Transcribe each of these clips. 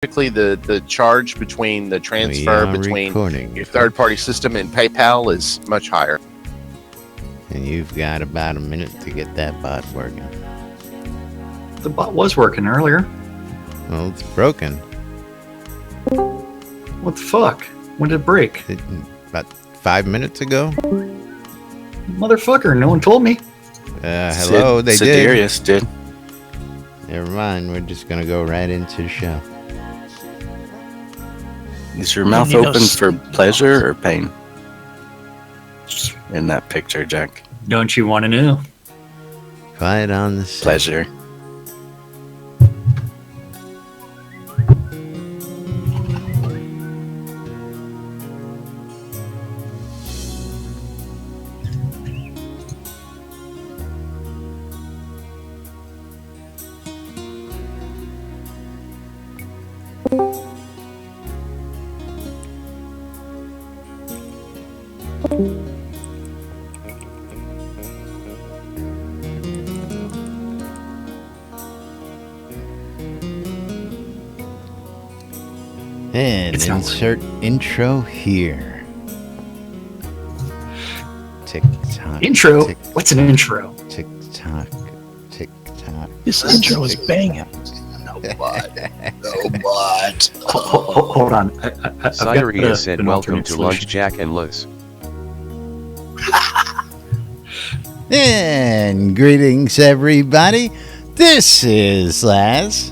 typically the charge between the transfer between your third-party system and PayPal is much higher. And you've got about a minute to get that bot working. The bot was working earlier. Well, it's broken. What the fuck? When did it break? About 5 minutes ago. Motherfucker, no one told me. Hello, they Sidarius did. Never mind, we're just gonna go right into the show. Is your mouth open for pleasure or pain? In that picture, Jack. Don't you want to know? Quiet on the set. Pleasure. And insert intro here. Tick tock. Intro? Tick, what's an intro? Tick tock. Tick tock. This intro is banging. No bot. No bot. Hold on. Cyria said, "Welcome to lunch, Jack and Liz." And greetings, everybody. This is Laz.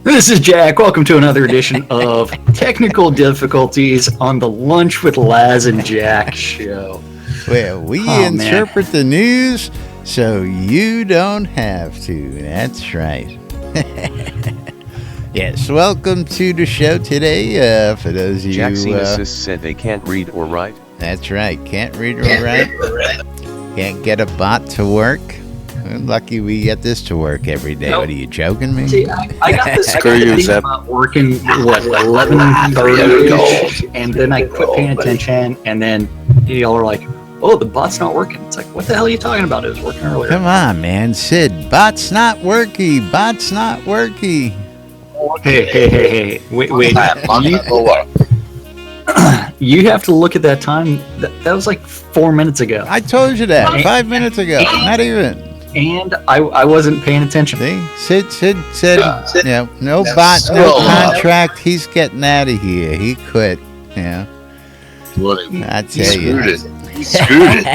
This is Jack. Welcome to another edition of Technical Difficulties on the Lunch with Laz and Jack show. Where we interpret the news so you don't have to. That's right. Yes, welcome to the show today. For those of you Jack said they can't read or write. That's right. Can't read or write. Can't get a bot to work. We're lucky we get this to work every day. Nope. What are you joking me? See, I got this thing about working 11:30, and then I quit paying attention, and then y'all are like, "Oh, the bot's not working." It's like, what the hell are you talking about? It was working earlier. Come on, man, Sid. Bot's not worky. Bot's not worky. Hey! Wait! You have to look at that time. That was like 4 minutes ago. I told you that 5 minutes ago. Not even. And I wasn't paying attention. See? Sid said, no bot, no contract. He's getting out of here. He quit. Yeah. I tell you. He screwed it.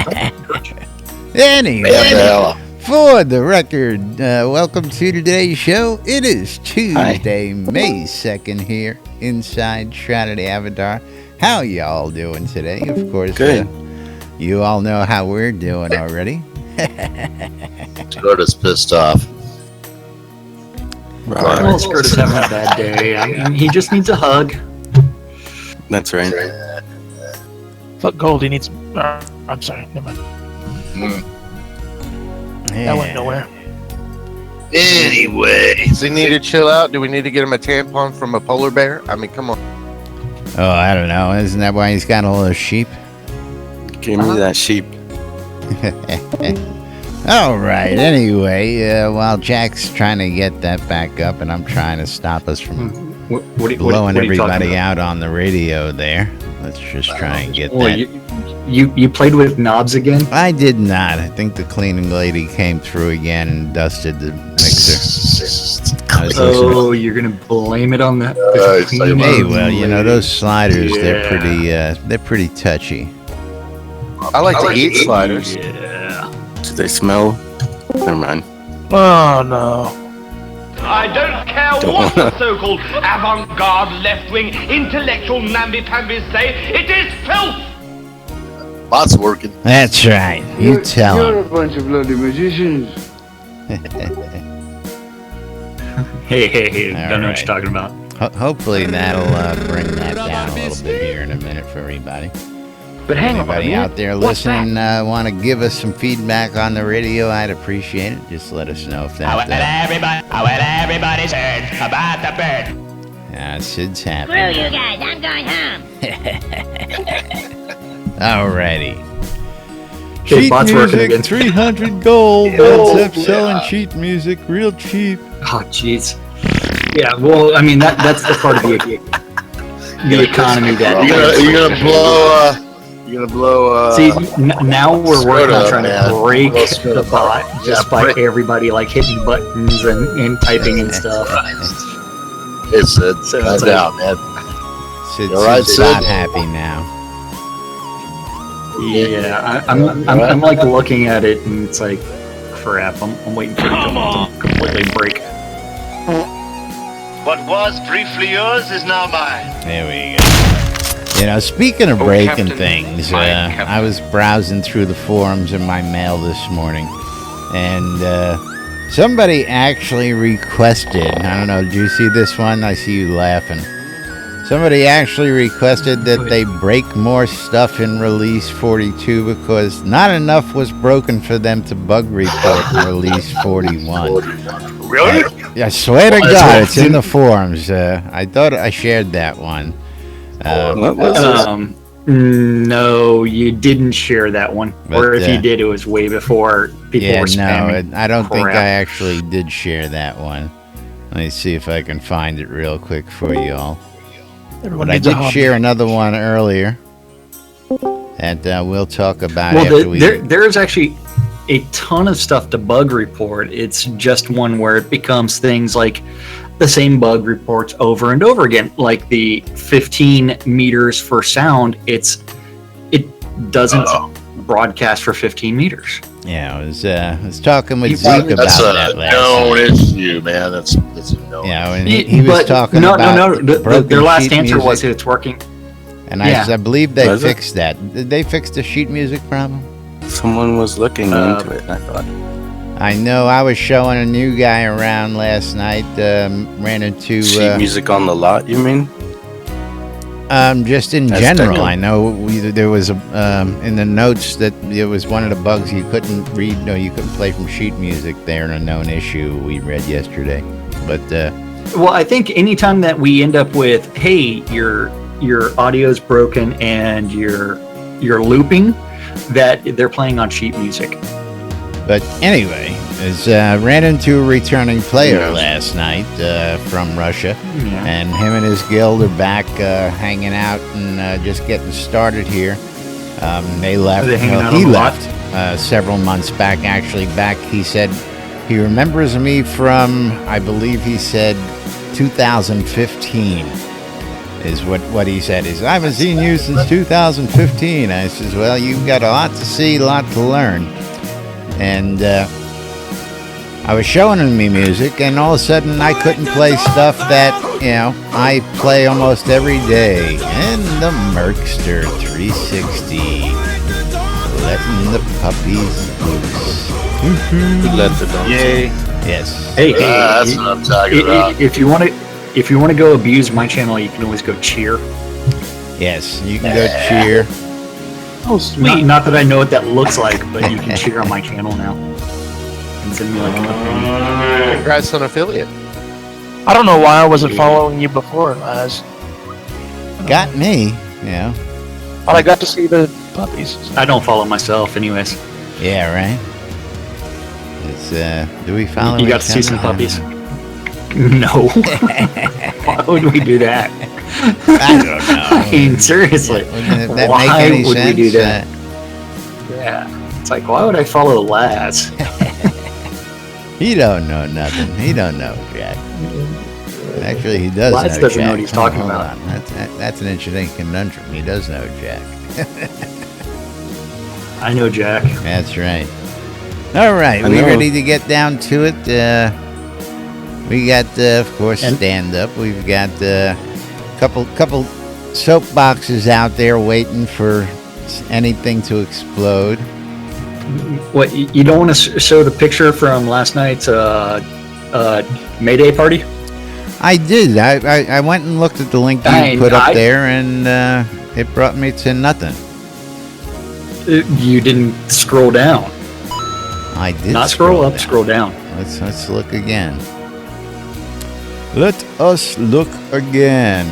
Anyway, for the record, welcome to today's show. It is Tuesday, May 2nd here inside Shroud Avatar. How y'all doing today? Of course, good. You all know how we're doing already. Scotta's pissed off. Right. Well, Scotta's having a bad day. I mean, he just needs a hug. That's right. Fuck Gold, he needs... I'm sorry, never mind. That went nowhere. Anyway. Does he need to chill out? Do we need to get him a tampon from a polar bear? I mean, come on. Oh, I don't know. Isn't that why he's got all those sheep? Give me that sheep. All right. Anyway, while Jack's trying to get that back up, and I'm trying to stop us from blowing everybody out on the radio there. Let's just try and get that. You played with knobs again? I did not. I think the cleaning lady came through again and dusted the mixer. Oh, you're gonna blame it on that? Hey, well, you know those sliders. Yeah. They're pretty touchy. I like to eat sliders. Yeah. Do they smell? Never mind. Oh, no. I don't care what the so-called avant-garde left-wing intellectual namby-pambies say. It is filth! Bot's working. That's right. You tell him. You're a bunch of bloody magicians. Hey, don't know what you're talking about. Hopefully that'll bring that down a little bit here in a minute for everybody. But hang on, anybody out there listening want to give us some feedback on the radio, I'd appreciate it. Just let us know if that... How will everybody's heard about the bird? Sid's happy. Screw you guys, I'm going home. Alrighty. Okay, Cheat bot's working music, again. 300 gold. Let's selling cheat music real cheap. Oh, jeez. Yeah, well, I mean that's the part of the economy that You're gonna blow. See, now we're working on trying to break the bot just by everybody like hitting buttons and typing and stuff. It's calm down, man. Sid's right, not happy now. Yeah, I'm like looking at it and it's like, crap. I'm waiting for it to completely break. What was briefly yours is now mine. There we go. You know, speaking of breaking things, I was browsing through the forums in my mail this morning, and somebody actually requested, I don't know, did you see this one? I see you laughing. Somebody actually requested that they break more stuff in Release 42 because not enough was broken for them to bug report in Release 41. Really? I swear to God, it's in the forums. I thought I shared that one. What was No, you didn't share that one. Or if you did, it was way before people were spamming. No, I don't think I actually did share that one. Let me see if I can find it real quick for you all. But I did share another one earlier, and we'll talk about after we... There's actually a ton of stuff to bug report. It's just one where it becomes things like the same bug reports over and over again. Like the 15 meters for sound, it doesn't broadcast for 15 meters. Yeah, I was talking with Zeke about that last night. That's a known issue, man. That's a known issue. And he was talking about their last answer was it's working. And I believe they fixed that. Did they fix the sheet music problem? Someone was looking into it, I thought. I know. I was showing a new guy around last night. Ran into sheet music on the lot, you mean? Just in general, I know there was in the notes that it was one of the bugs you couldn't read. No, you couldn't play from sheet music there in a known issue we read yesterday. But well, I think anytime that we end up with, hey, your audio's broken and you're looping, that they're playing on sheet music. But anyway, ran into a returning player last night from Russia, and him and his guild are back hanging out and just getting started here. They left. He left several months back. Actually, he said he remembers me from, I believe he said 2015. Is what he said. I haven't seen you since 2015. I says, well, you've got a lot to see, a lot to learn. And I was showing him me music, and all of a sudden I couldn't play stuff that, I play almost every day. And the Merkster 360, letting the puppies loose. Let the dogs. Yay. Yes. Hey, that's what I'm talking about. If you want to go abuse my channel, you can always go cheer. Yes, you can go cheer. Oh, sweet. Not that I know what that looks like, but you can cheer on my channel now. And send me like an opinion. Congrats on affiliate. I don't know why I wasn't following you before, Laz. Got me, But I got to see the puppies. I don't follow myself, anyways. Yeah, right. It's do we follow? You got to see some puppies. No. Why would we do that? I don't know. I mean, seriously. Wouldn't that why make any would sense? we do that? Yeah. It's like, why would I follow Laz? He don't know nothing. He don't know Jack. Actually, he does Laz know doesn't Jack. know what he's talking about. That's an interesting conundrum. He does know Jack. I know Jack. That's right. All right, we ready to get down to it? We got, of course, stand-up. We've got a couple soapboxes out there waiting for anything to explode. What, you don't want to show the picture from last night's Mayday party? I did. I went and looked at the link you put up there, and it brought me to nothing. You didn't scroll down. I did. Not scroll up, scroll down. Let's look again. Let us look again.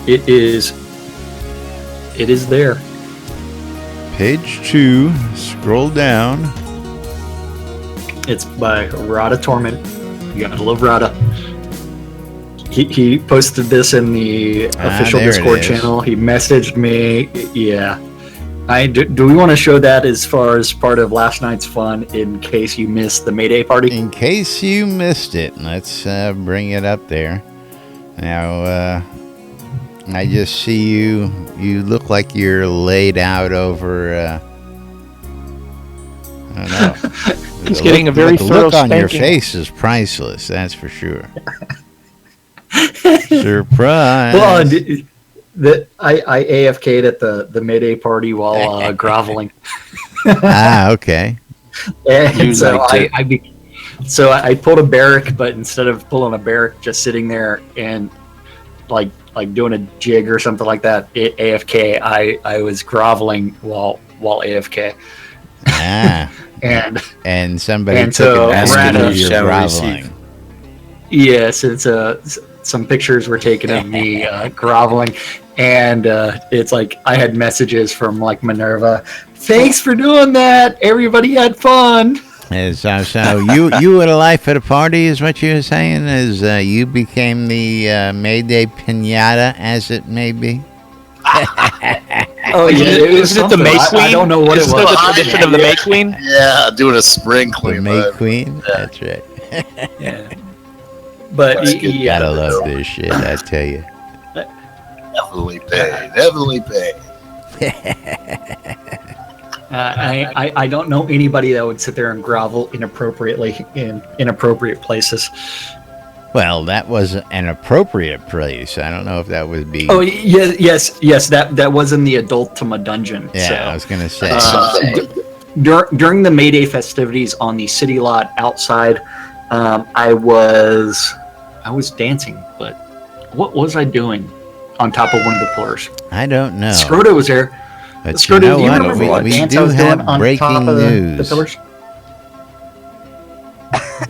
It is there. Page 2. Scroll down. It's by Rada Torment. You gotta love Rada. He posted this in the official Discord channel. He messaged me. Yeah. Do we want to show that as far as part of last night's fun in case you missed the Mayday party? In case you missed it, let's bring it up there. Now, I just see you. You look like you're laid out over. I don't know. He's getting a very thorough look on your spanking. face is priceless. That's for sure. Surprise! Well, I AFK'd at the Mayday party while groveling. Okay. And so I pulled a barrack, but instead of pulling a barrack, just sitting there and like doing a jig or something like that, AFK. I was groveling while AFK. And somebody and took so advantage of your groveling. Yes, it's some pictures were taken of me groveling, and it's like I had messages from like Minerva. Thanks for doing that. Everybody had fun. So you had a life at a party, is what you were saying? Is you became the Mayday Pinata, as it may be? Oh yeah, Isn't it the May Queen? I don't know what it was. The tradition of the May Queen? Yeah, doing a spring clean. The May Queen? Yeah. That's right. Yeah. But You gotta love this shit, I tell you. Definitely paid. I don't know anybody that would sit there and grovel inappropriately in inappropriate places. Well, that was an appropriate place. I don't know if that would be. Oh yes. That was in the Adultima dungeon. Yeah, so, I was gonna say. During the Mayday festivities on the city lot outside, I was dancing, but what was I doing on top of one of the pillars? I don't know. Scroda was there. But Scroda, you know do you what? remember what We dance do I was doing have on breaking top of news. the pillars?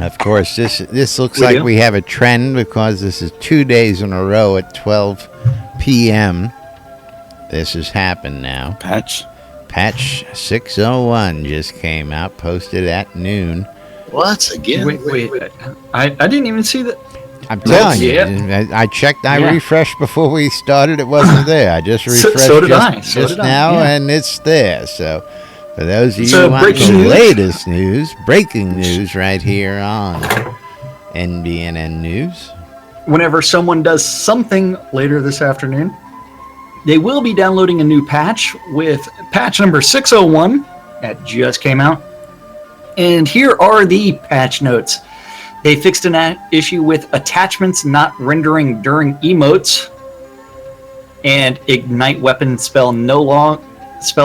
Of course, this looks We like do? we have a trend because this is 2 days in a row at 12 p.m. This has happened now. Patch 601 just came out, posted at noon. What? Again? Wait. I didn't even see that. I'm telling you, Yeah. I checked, I Yeah. refreshed before we started. It wasn't there. I just refreshed So did I. just now, Yeah. and it's there. So, for those of you So who want breaking the news. latest news, breaking news right here on NBNN News. Whenever someone does something later this afternoon, they will be downloading a new patch with patch number 601 that just came out. And here are the patch notes. They fixed an issue with attachments not rendering during emotes, and ignite weapon spell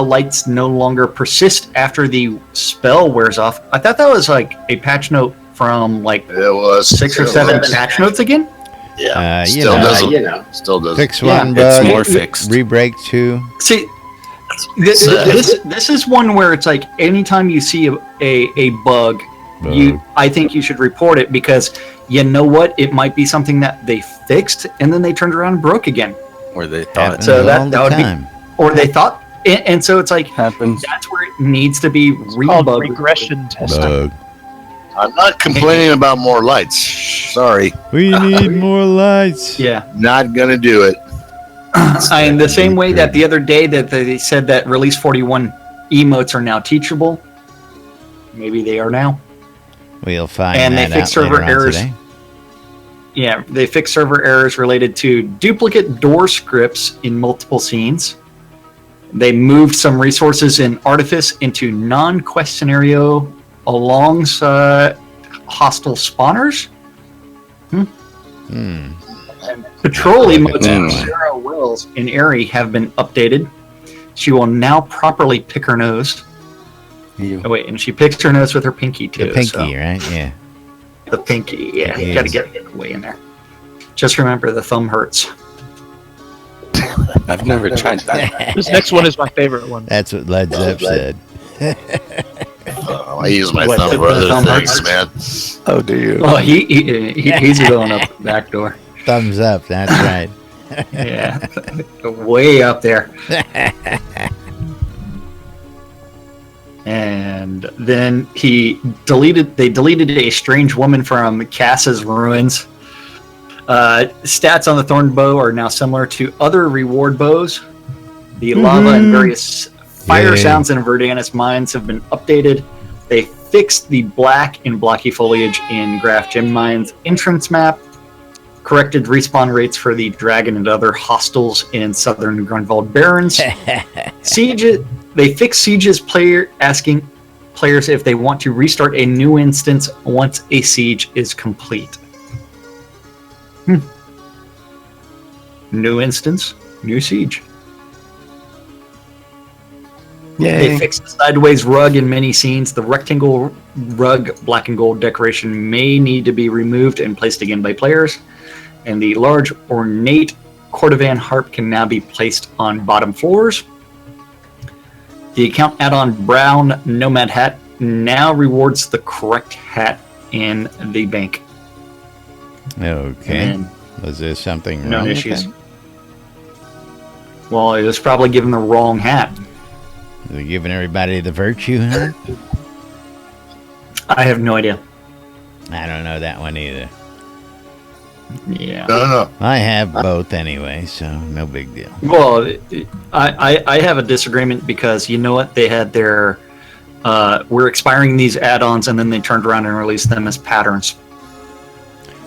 lights no longer persist after the spell wears off. I thought that was like a patch note from like It was 6 or 7 patch notes again. Yeah, Still doesn't. Fix Yeah. one It's bug, more fixed. re-break 2. See, this is one where it's like anytime you see a bug, I think you should report it, because you know what, it might be something that they fixed and then they turned around and broke again. Or they thought Happens So all that the would be, time. or they thought, and so it's like happens. that's where it needs to be Called rebug. regression testing. Bug. I'm not complaining about more lights. Sorry, We need more lights. Yeah, not gonna do it. in the same way that the other day that they said that release 41 emotes are now teachable, maybe they are now. We'll find And they that fixed out server later on errors. today. Yeah, they fixed server errors related to duplicate door scripts in multiple scenes. They moved some resources in Artifice into non-quest scenario alongside hostile spawners. And patrol emotes Hmm. for Sarah Wells in Aerie have been updated. She will now properly pick her nose. Oh, wait, and she picks her nose with her pinky too. The pinky, so- right? Yeah. The pinky, yeah. You Yes. gotta get it way in there. Just remember, the thumb hurts. I've never tried that. This next one is my favorite one. That's what Led Zepp said. I use my What, thumb the for other thumb things, hurts? man. Oh, do you? Oh, he's going up the back door. Thumbs up. That's right. Yeah, way up there. And then they deleted a strange woman from Cass's ruins. Stats on the Thorn Bow are now similar to other reward bows. The lava and various fire sounds in Verdanus mines have been updated. They fixed the black and blocky foliage in Graph Gem Mines entrance map, corrected respawn rates for the dragon and other hostiles in southern Grunwald Barrens. They fixed Siege's asking players if they want to restart a new instance once a siege is complete. New instance, new siege. Yay. They fixed the sideways rug in many scenes. The rectangle rug black and gold decoration may need to be removed and placed again by players. And the large ornate Cordovan harp can now be placed on bottom floors. The account add-on brown nomad hat now rewards the correct hat in the bank. Okay. Was there something wrong? No with issues. that? Well, it was probably given the wrong hat. They're giving everybody the virtue hat? I have no idea. I don't know that one either. Yeah. No. I have both anyway, so no big deal. Well, I have a disagreement because you know what? They had their... we're expiring these add-ons, and then they turned around and released them as patterns.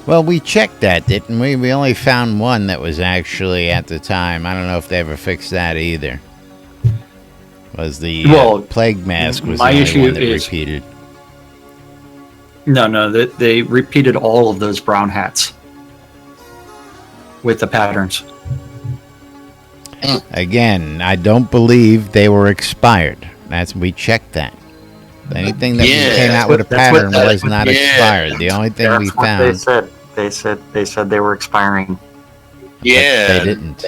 Well, we checked that, didn't we? We only found one that was actually at the time. I don't know if they ever fixed that either. Was the plague mask was the only one that repeated? No, they repeated all of those brown hats with the patterns. Again, I don't believe they were expired. We checked that. Anything that came out with a pattern was not expired. The only thing we found. They said they were expiring. Yeah, they didn't.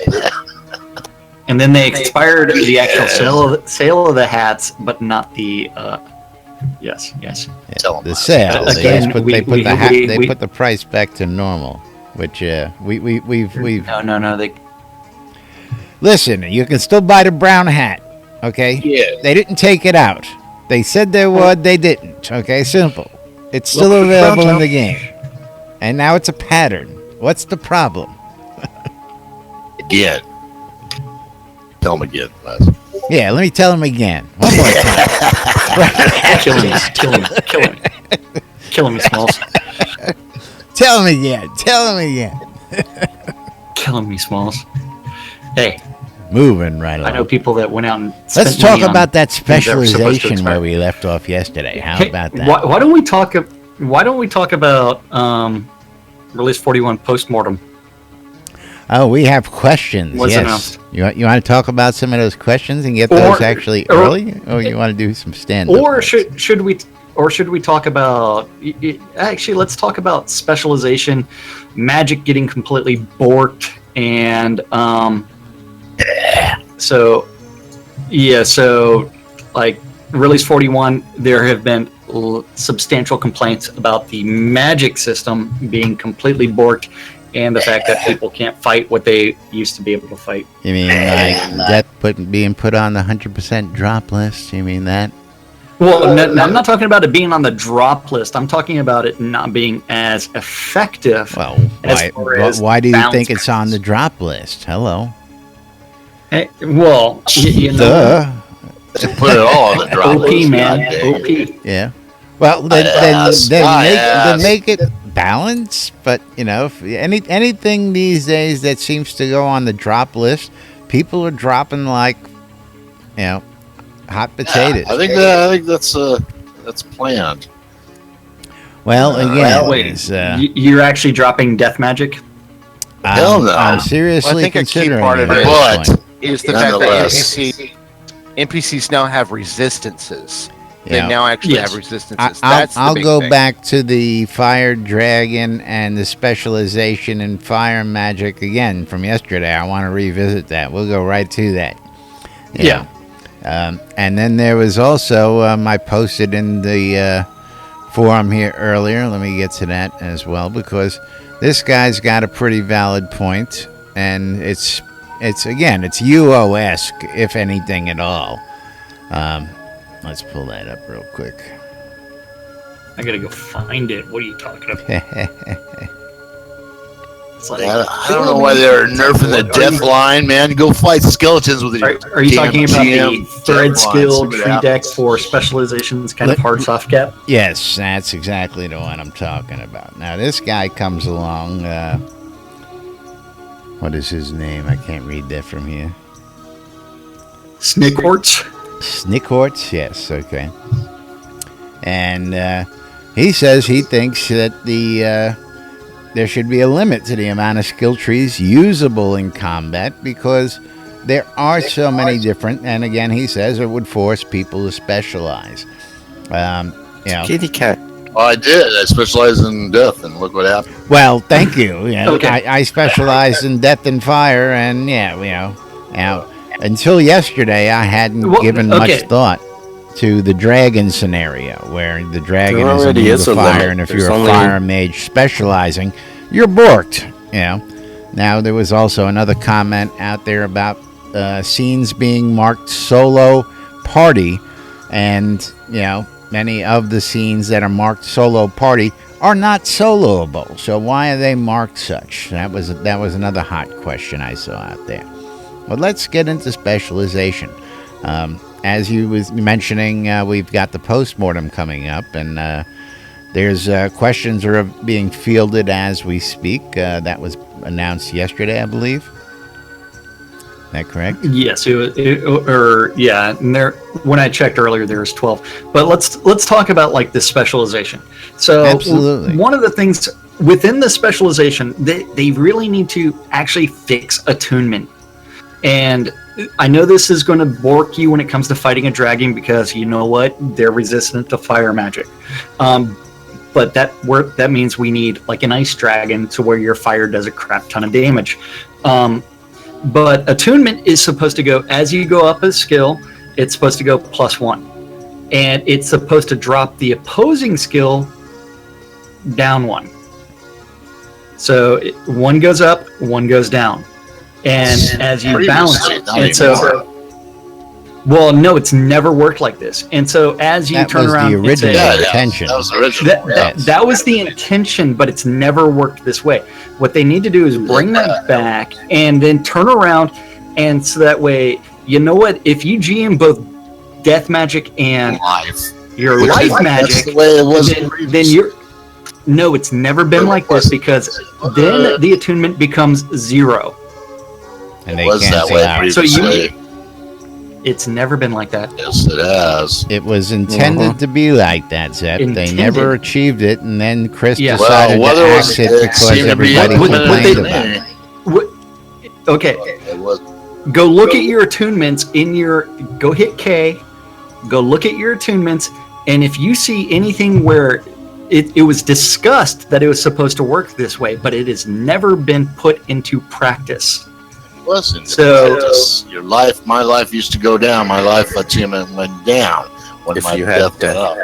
And then they expired the actual sale of the hats, but not the. Yes. Yeah, the sale. Again, they put the price back to normal, which we've. No. Listen, you can still buy the brown hat. Okay. Yeah. They didn't take it out. They said they would. They didn't. Okay. Simple. It's still available in the game, and now it's a pattern. What's the problem? Again. Tell him again, Les. Yeah, let me tell him again. One more time. Kill me, Smalls. Tell him again. Killing me, Smalls. Hey. Moving right along. I know people that went out and let's talk about that specialization where we left off yesterday. How about that? Why don't we talk about Release 41 postmortem? Oh, we have questions. What's yes. announced? You want to talk about some of those questions and get those actually early, or you want to do some stand-up? Or should we talk about? Actually, let's talk about specialization, magic getting completely borked, and So like Release 41, there have been substantial complaints about the magic system being completely borked. And the fact that people can't fight what they used to be able to fight. You mean like that being put on the 100% drop list? You mean that? Well, no, I'm not talking about it being on the drop list. I'm talking about it not being as effective. Well, why do you think it's on the drop list? Hello. Hey, well, you know. To put it all on the drop list. OP, man. OP. Yeah. Well, then make it balance, but if anything these days that seems to go on the drop list, people are dropping like hot potatoes. I think that's planned. Well, again, wait, you're actually dropping death magic? Hell no. I'm seriously considering part of it. But is the fact that NPCs now have resistances. They now actually have resistances. I'll go back to the fire dragon and the specialization in fire magic again from yesterday. I want to revisit that. We'll go right to that. Yeah. And then there was also I posted in the forum here earlier. Let me get to that as well, because this guy's got a pretty valid point, and it's UO-esque, if anything at all. Let's pull that up real quick. I gotta go find it. What are you talking about? It's like, I don't know why they're nerfing the death line, man. Go fight skeletons with your. Are you talking about the thread skill tree tree deck for specializations, kind of hard soft cap? Yes, that's exactly the one I'm talking about. Now, this guy comes along. What is his name? I can't read that from here. Snickhorts? Snickhorts, yes, okay. And he says he thinks that there should be a limit to the amount of skill trees usable in combat because there are so many different, and again, he says it would force people to specialize. Kitty cat. Oh, I did. I specialize in death, and look what happened. Well, thank you. Yeah, Okay. I specialize in death and fire, and until yesterday, I hadn't given much thought to the dragon scenario, where the dragon There is already immune is to a fire, limit. and if There's you're a only- fire mage specializing, you're borked. Now there was also another comment out there about scenes being marked solo party, and many of the scenes that are marked solo party are not soloable. So why are they marked such? That was another hot question I saw out there. Well, let's get into specialization. As you was mentioning, we've got the postmortem coming up, and there's questions are being fielded as we speak. That was announced yesterday, I believe. Is that correct? Yes, and there. When I checked earlier, there was 12. But let's talk about like the specialization. So Absolutely. One of the things within the specialization, they really need to actually fix attunement. And I know this is going to bork you when it comes to fighting a dragon because you know what? They're resistant to fire magic. But that means we need like an ice dragon to where your fire does a crap ton of damage. But attunement is supposed to go, as you go up a skill, it's supposed to go +1. And it's supposed to drop the opposing skill down 1. So one goes up, one goes down. And as you balance it, and so, well, no, it's never worked like this. And so as you turn around, the original intention. That was the original. That was the intention, but it's never worked this way. What they need to do is bring that back and then turn around, and so that way, you know what? If you GM both death magic and your life magic, that's the way it was then you're. No, it's never been like this because then the attunement becomes 0. And they was that cancel way out. So previously. It's never been like that. Yes, it has. It was intended to be like that, Zep. They Intended. never achieved it, and then Chris Yeah. decided Well, to whether it axe was- it it because seemed to be everybody implemented complained in about the- it. What? Okay, It was. go look at your attunements in your. Go hit K. Go look at your attunements, and if you see anything where it was discussed that it was supposed to work this way, but it has never been put into practice. Wasn't So- your life, my life used to go down. My life achievement went down when If my you had death went death. up.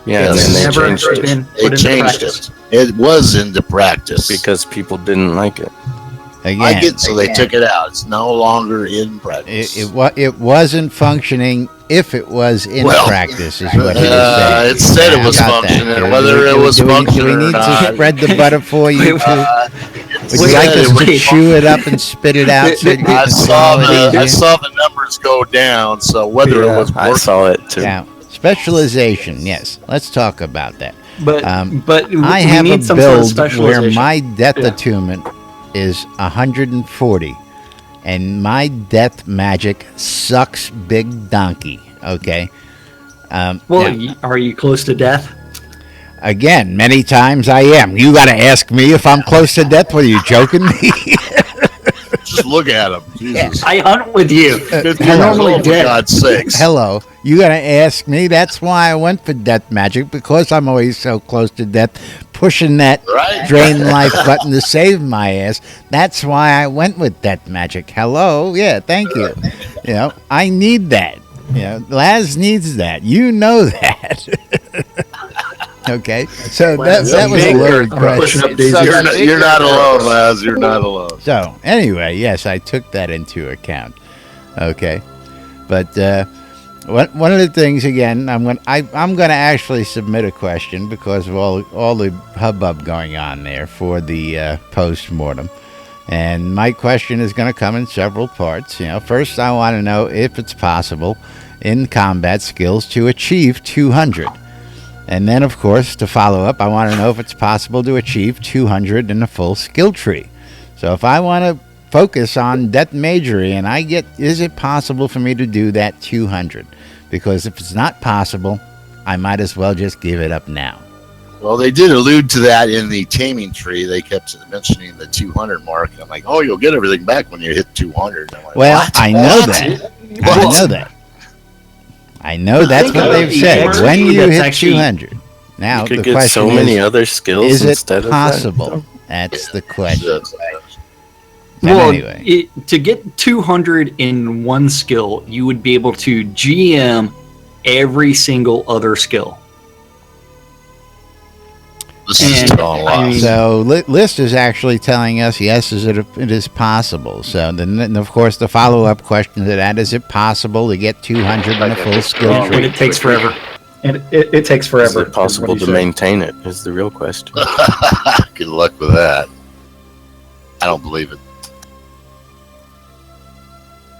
Yeah, and It's then they never changed it been put They into changed practice. it. It was into practice. because people didn't like it. Again, so they took it out. It's no longer in practice. it wasn't functioning if it was in Well, practice, is what he was saying. it said it I was got that. functioning. Whether it was do we functioning need or to not. spread the butter for you? Would you Wait, like us to wait. chew it up and spit it out? So you I can saw swallow it the I easier? saw the numbers go down. So whether it was I working, saw it too. Now, specialization, yes. Let's talk about that. But I we have a need some sort of build where specialization. my death Yeah. attunement is 140, and my death magic sucks big donkey. Okay. Well, now, are you close to death? again, many times I am. You got to ask me if I'm close to death. What are you joking me? just look at him. Jesus. I hunt with you. You're normally For dead. God's sakes. Hello. You got to ask me. That's why I went for death magic, because I'm always so close to death, pushing that Right. drain life button to save my ass. That's why I went with death magic. Hello. Yeah, thank you. You know, I need that. You know, Laz needs that. You know that. Okay, so that was a loaded Pushing question. up Daisy. You're not alone, Laz. You're not alone. So anyway, yes, I took that into account. Okay, but One of the things, again, I'm going to actually submit a question because of all the hubbub going on there for the post-mortem. And my question is going to come in several parts. First I want to know if it's possible in combat skills to achieve 200. And then, of course, to follow up, I want to know if it's possible to achieve 200 in a full skill tree. So if I want to focus on Death Majory and is it possible for me to do that 200? Because if it's not possible, I might as well just give it up now. Well, they did allude to that in the taming tree. They kept mentioning the 200 mark. I'm like, oh, you'll get everything back when you hit 200. I'm like, well, what? I know that. I know that's what they've said. When you hit 200. Now, the question so many other skills is instead it possible? Of that? That's the question. Well, anyway. To get 200 in one skill, you would be able to GM every single other skill. So List is actually telling us, yes, it is possible. So then, of course, the follow-up question to that, is it possible to get 200 in a full skill tree? And it takes forever. And it takes forever. Is it possible to maintain it is the real question. Good luck with that. I don't believe it.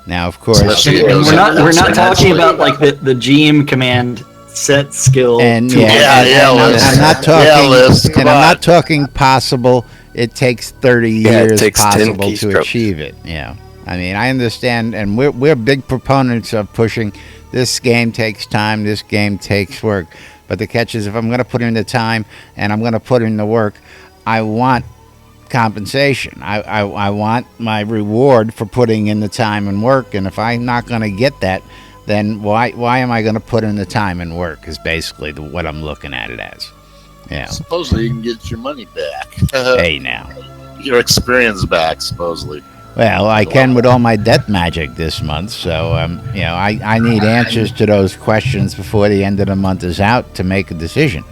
Now, of course, we're not talking about like the GM command set skill. And I'm not talking. I'm not talking possible. It takes 30 years possible to achieve it. Yeah, I mean, I understand, and we're big proponents of pushing. This game takes time. This game takes work. But the catch is, if I'm going to put in the time and I'm going to put in the work, I want compensation. I want my reward for putting in the time and work. And if I'm not going to get that, then why am I going to put in the time and work? Is basically what I'm looking at it as. Yeah. Supposedly you can get your money back. Hey, now. Your experience back, supposedly. Well, I can with all my death magic this month, so I need answers to those questions before the end of the month is out to make a decision.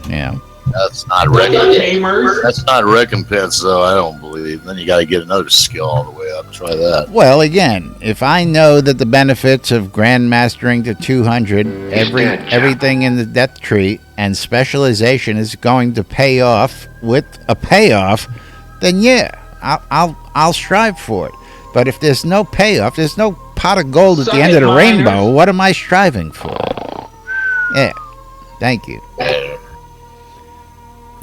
That's not recompense. That's not recompense, though. I don't believe. Then you got to get another skill all the way up. Try that. Well, again, if I know that the benefits of grandmastering to 200, everything in the death tree and specialization is going to pay off with a payoff, then yeah, I'll strive for it. But if there's no payoff, there's no pot of gold at the end of the rainbow, what am I striving for? Yeah, thank you.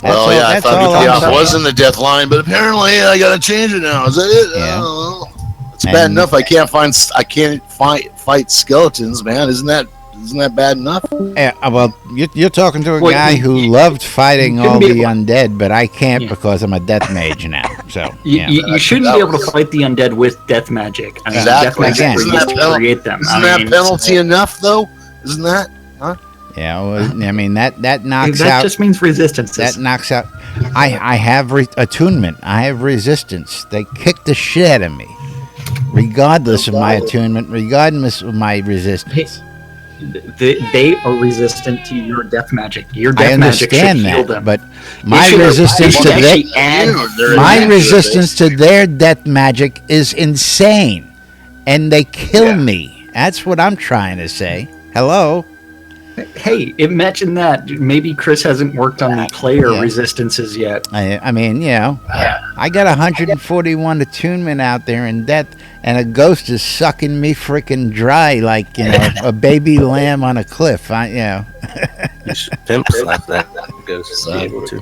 I thought the payoff was in the death line, but apparently I got to change it now. Is that it? Yeah. It's bad enough I can't fight skeletons, man. Isn't that bad enough? Yeah, well, you're talking to a guy who loved fighting all the undead, but I can't because I'm a death mage now. So you shouldn't be able to fight the undead with death magic. I mean, exactly. Death magic used to create them. Isn't that penalty enough, though? Isn't that? Huh? Yeah, well, I mean that knocks out. That just means resistance. That knocks out. I have attunement. I have resistance. They kick the shit out of me, regardless of my attunement, regardless of my resistance. They are resistant to your death magic. Your death magic should heal them. But my resistance to their death magic is insane, and they kill me. That's what I'm trying to say. Hello. Hey, imagine that. Maybe Chris hasn't worked on the player resistances yet. I mean, I got 141 attunement out there in death, and a ghost is sucking me freaking dry like, a baby lamb on a cliff. You should pimp slap that ghost to be able to.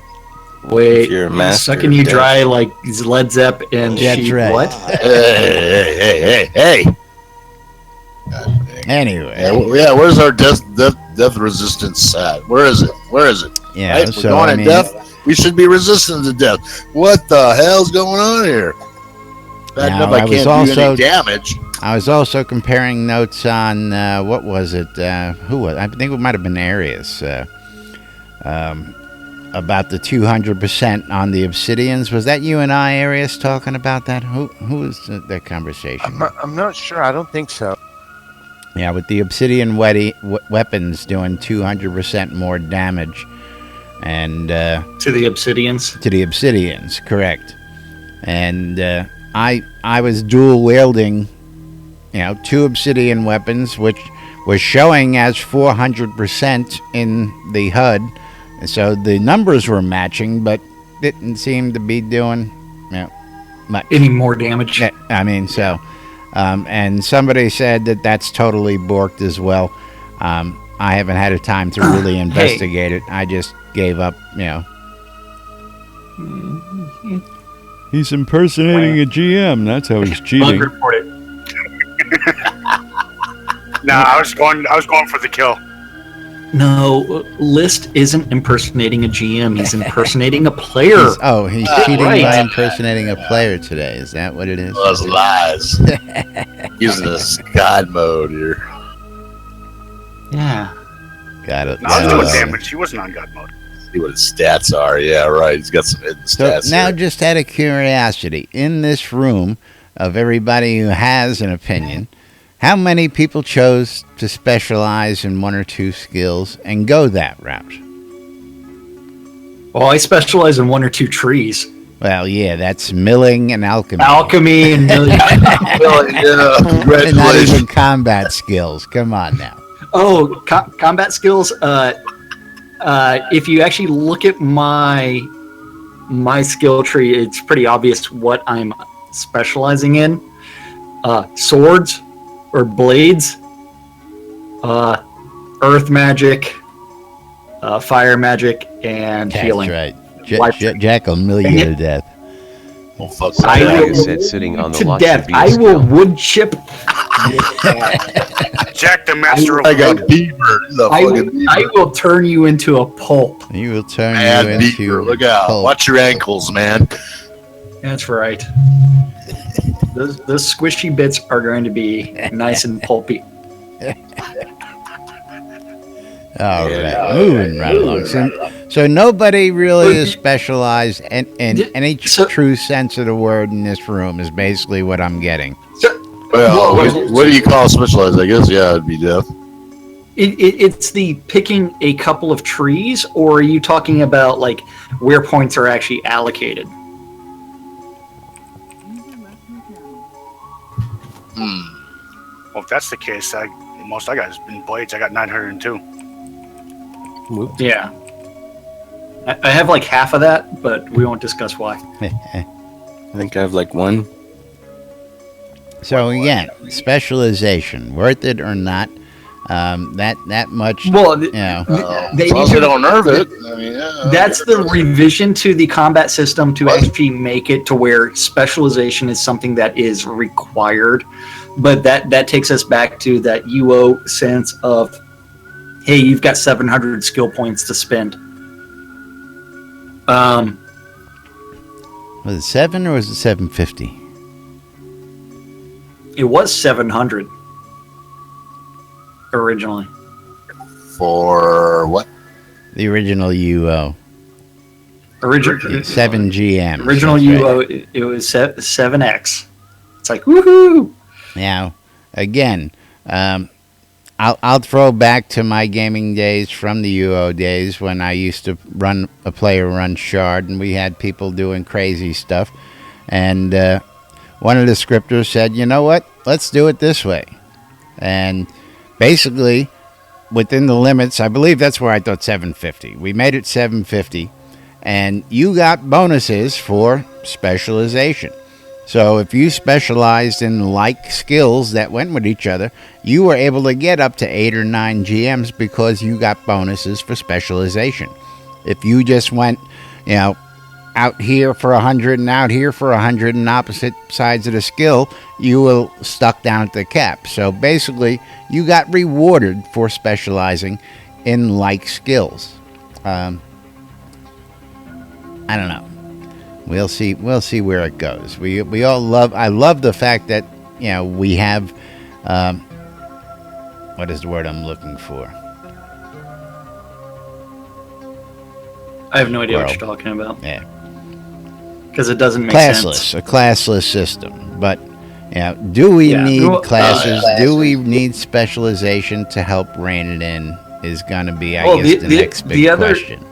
Wait, sucking you dry like Led Zepp and sheep. Right. What? Hey. Anyway. Where's our death resistance at? Where is it? Yeah, right? We're going to death. We should be resistant to death. What the hell's going on here? Bad enough I can't do any damage. I was also comparing notes on, what was it? Who was it? I think it might have been Arius. About the 200% on the obsidians. Was that you and I, Arius, talking about that? Who was that conversation? I'm not sure. I don't think so. Yeah, with the obsidian weapons doing 200% more damage, and to the obsidians. To the obsidians, correct. And I was dual wielding, 2 obsidian weapons, which was showing as 400% in the HUD. So the numbers were matching, but didn't seem to be doing much. Any more damage? I mean, so, and somebody said that that's totally borked as well. I haven't had a time to really investigate it. I just gave up, He's impersonating a GM. That's how he's cheating. Bug report it. No, I was going for the kill. No, List isn't impersonating a GM. He's impersonating a player. He's cheating by impersonating a player today. Is that what it is? Those lies. Using this God mode here. Yeah. Got it. No, I was doing damage. He wasn't on God mode. See what his stats are. Yeah, right. He's got some hidden stats. So now, here. just out of curiosity, in this room of everybody who has an opinion, how many people chose to specialize in one or two skills and go that route? Well, I specialize in one or two trees. Well, yeah, that's milling and alchemy. Alchemy and milling. And not even combat skills. Come on now. Oh, combat skills. If you actually look at my skill tree, it's pretty obvious what I'm specializing in. Swords or blades, earth magic, fire magic, and healing. That's right. Jack will mill you to death. Oh, fuck. I said sitting on the To lot death. should be a I will skill. wood chip. Jack, the master of I got wood. beaver. I will turn you into a pulp. He will turn Mad you into beaver. Look out. pulp. Watch your ankles, man. That's right. Those squishy bits are going to be nice and pulpy. All right, moving right along. So nobody really is specialized in any true sense of the word in this room is basically what I'm getting. Well, what do you call specialized? I guess, yeah, it'd be death. It's the picking a couple of trees, or are you talking about like where points are actually allocated? Well, if that's the case, most I got is in blades. I got 902. Yeah. I have like half of that, but we won't discuss why. I think I have like one. So again, specialization, worth it or not? That much. Well, you know. As long as they don't nerve it. I mean, yeah, that's the revision to the combat system to actually make it to where specialization is something that is required. But that takes us back to that UO sense of, hey, you've got 700 skill points to spend. Was it 7 or was it 750? It was 700 originally. For what? The original UO. Original 7 GM. Original UO, it was 7X. It's like, woohoo! Now, again, I'll throw back to my gaming days from the UO days when I used to run a player-run shard, and we had people doing crazy stuff. And one of the scripters said, you know what? Let's do it this way. And basically, within the limits, I believe that's where I thought 750. We made it 750, and you got bonuses for specialization. So if you specialized in like skills that went with each other, you were able to get up to 8 or 9 GMs because you got bonuses for specialization. If you just went, out here for 100 and out here for 100 and opposite sides of the skill, you were stuck down at the cap. So basically, you got rewarded for specializing in like skills. I don't know. We'll see where it goes. We all love. I love the fact that we have. What is the word I'm looking for? I have no idea what you're talking about. Yeah. Because it doesn't make classless, sense. A classless system. But do we need classes? Do we need specialization to help rein it in? Is going to be, I guess, the next big question.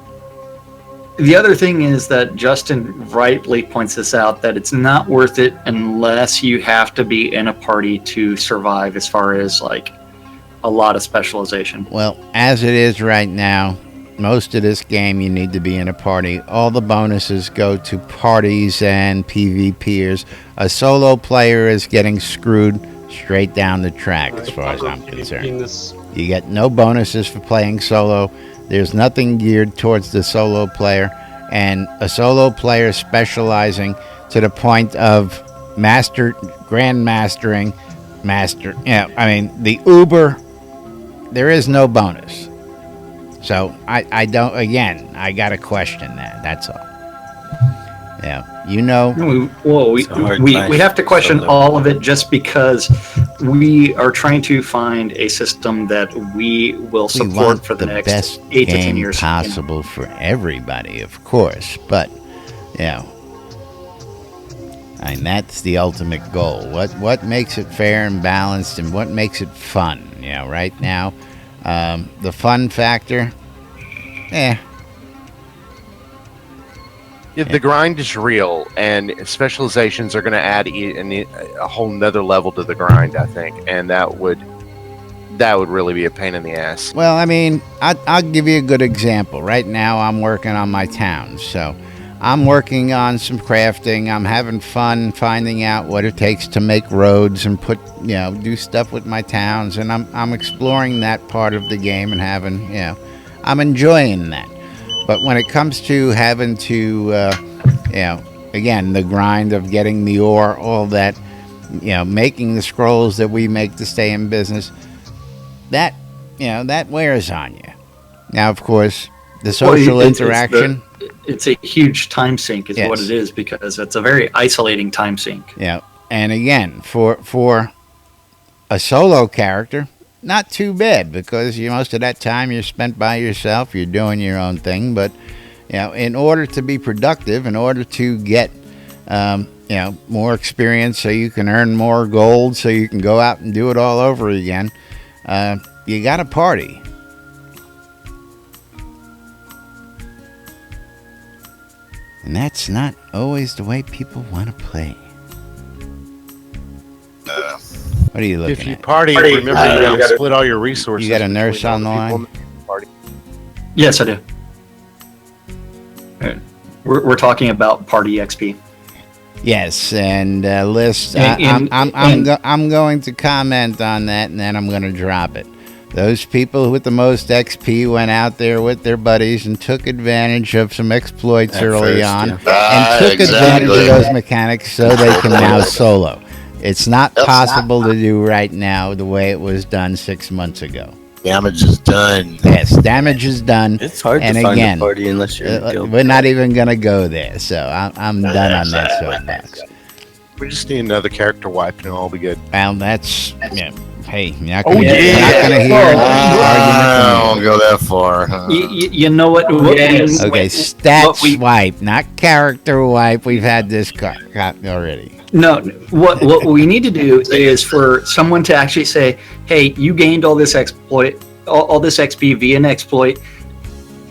The other thing is that Justin rightly points this out, that it's not worth it unless you have to be in a party to survive, as far as like a lot of specialization. Well, as it is right now, most of this game you need to be in a party. All the bonuses go to parties and PvPers. A solo player is getting screwed straight down the track as far as I'm concerned. You get no bonuses for playing solo. There's nothing geared towards the solo player, and a solo player specializing to the point of grandmastering, the Uber, there is no bonus. So I gotta question that. That's all. Yeah, we have to question all of it just because we are trying to find a system that we will support for the next best 8 to 10 years possible for everybody, of course. But and that's the ultimate goal. What makes it fair and balanced, and what makes it fun? Right now, the fun factor, The grind is real, and specializations are going to add a whole nother level to the grind, I think, and that would really be a pain in the ass. Well, I'll give you a good example. Right now, I'm working on my towns, so I'm working on some crafting. I'm having fun finding out what it takes to make roads and do stuff with my towns, and I'm exploring that part of the game and I'm enjoying that. But when it comes to having to, again, the grind of getting the ore, all that, making the scrolls that we make to stay in business, that wears on you. Now, of course, the social interaction. It's a huge time sink is what it is, because it's a very isolating time sink. Yeah. And again, for a solo character, not too bad, because most of that time you're spent by yourself, you're doing your own thing. But in order to be productive, in order to get more experience, so you can earn more gold, so you can go out and do it all over again, you got to party. And that's not always the way people want to play. What are you looking at? If you party, remember you gotta split all your resources. You got a nurse on the line? Yes, I do. We're talking about party XP. Yes, and list. I'm going to comment on that, and then I'm going to drop it. Those people with the most XP went out there with their buddies and took advantage of some exploits early on, and took advantage of those mechanics so they can now solo. It's not possible to do right now the way it was done 6 months ago. Damage is done. Yes, damage is done. It's hard to find a party unless you're in a guild. We're not even going to go there, so I'm done on that soapbox. We just need another character wipe and it'll all be good. Well, that's... Hey, you're not going to hear an argument. I won't go that far. You know what? Okay, stats wipe, not character wipe. We've had this already. No, what we need to do is for someone to actually say, "Hey, you gained all this exploit, all this XP via an exploit.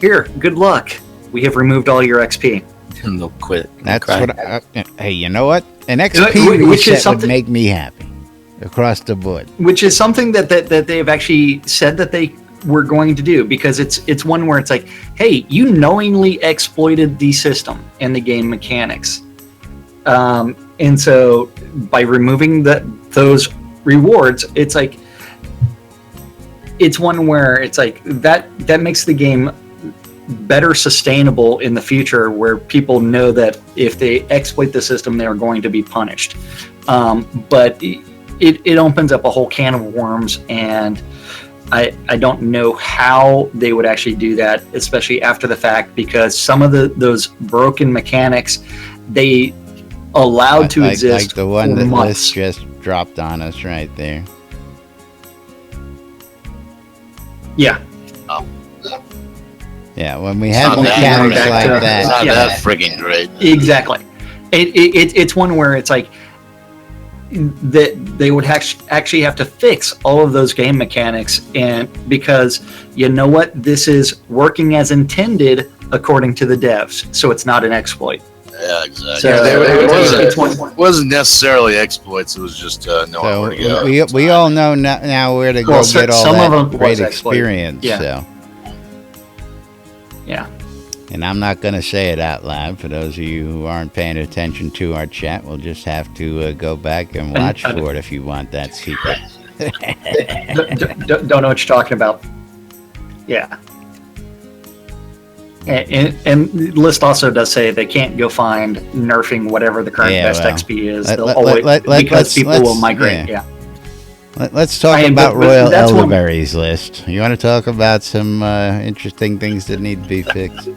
Here, good luck. We have removed all your XP." And they'll quit. That's what. Hey, you know what? An XP reset would make me happy across the board. Which is something that they've actually said that they were going to do, because it's one where it's like, hey, you knowingly exploited the system and the game mechanics. And so by removing those rewards, it's like, it's one where it's like that makes the game better sustainable in the future, where people know that if they exploit the system, they are going to be punished. But it opens up a whole can of worms, and I don't know how they would actually do that, especially after the fact, because some of those broken mechanics, they allowed to exist like the one that months. Liz just dropped on us right there. Yeah. Yeah, when we have mechanics like that. It's not that friggin' great. Exactly. It's one where it's like that they would actually have to fix all of those game mechanics, and because you know what, this is working as intended according to the devs, so it's not an exploit. Yeah, exactly. So it wasn't necessarily exploits. It was just knowing where to go. We all know now where to go get all that great experience. Yeah. So. Yeah. And I'm not going to say it out loud. For those of you who aren't paying attention to our chat, we'll just have to go back and watch for it if you want that secret. Don't know what you're talking about. Yeah. And the list also does say they can't go find nerfing whatever the current best XP is. They'll always, because people will migrate. Yeah. Let's talk about Royal Elderberry's list. You want to talk about some interesting things that need to be fixed?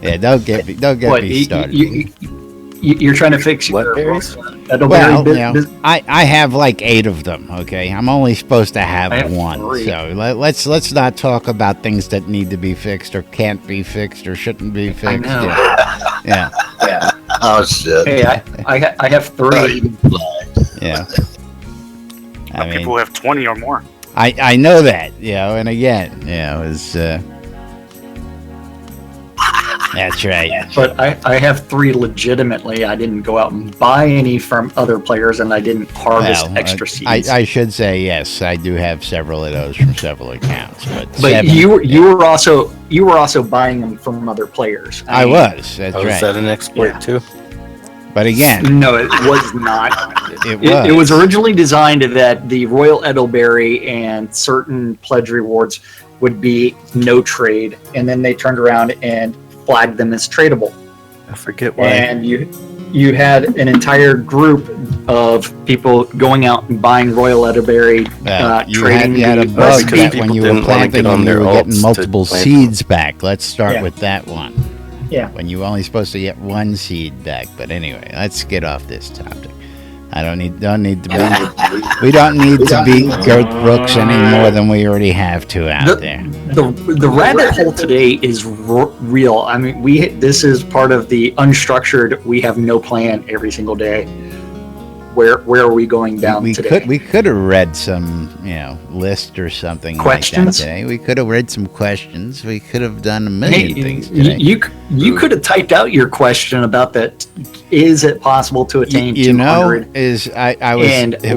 Yeah, don't get me started. You're trying to fix your berries? I have like 8 of them. Okay, I'm only supposed to have 1. 3. So let's not talk about things that need to be fixed or can't be fixed or shouldn't be fixed. I know. Yeah. Oh shit. Hey, I have 3. Yeah. People have 20 or more. I know that, and again, it's that's right. But I have 3 legitimately. I didn't go out and buy any from other players, and I didn't harvest extra seeds. I should say yes. I do have several of those from several accounts, but you were also buying them from other players. I was. That's right. Was that an exploit too? But again, no, it was not. It was originally designed that the Royal Edelberry and certain pledge rewards would be no trade, and then they turned around and flagged them as tradable. I forget why. And you had an entire group of people going out and buying Royal Edelberry, trading. You had a bug that when you were planting them, you were getting multiple seeds back. Let's start with that one. Yeah. When you're only supposed to get 1 seed back. But anyway, let's get off this topic. We don't need to be Girth Brooks any more than we already have to out there. The rabbit hole today is real. I mean, this is part of the unstructured. We have no plan every single day. Where are we going down today? We could have read some, list or something questions like that today. We could have read some questions. We could have done a million things today. You could have typed out your question about that. Is it possible to attain 200?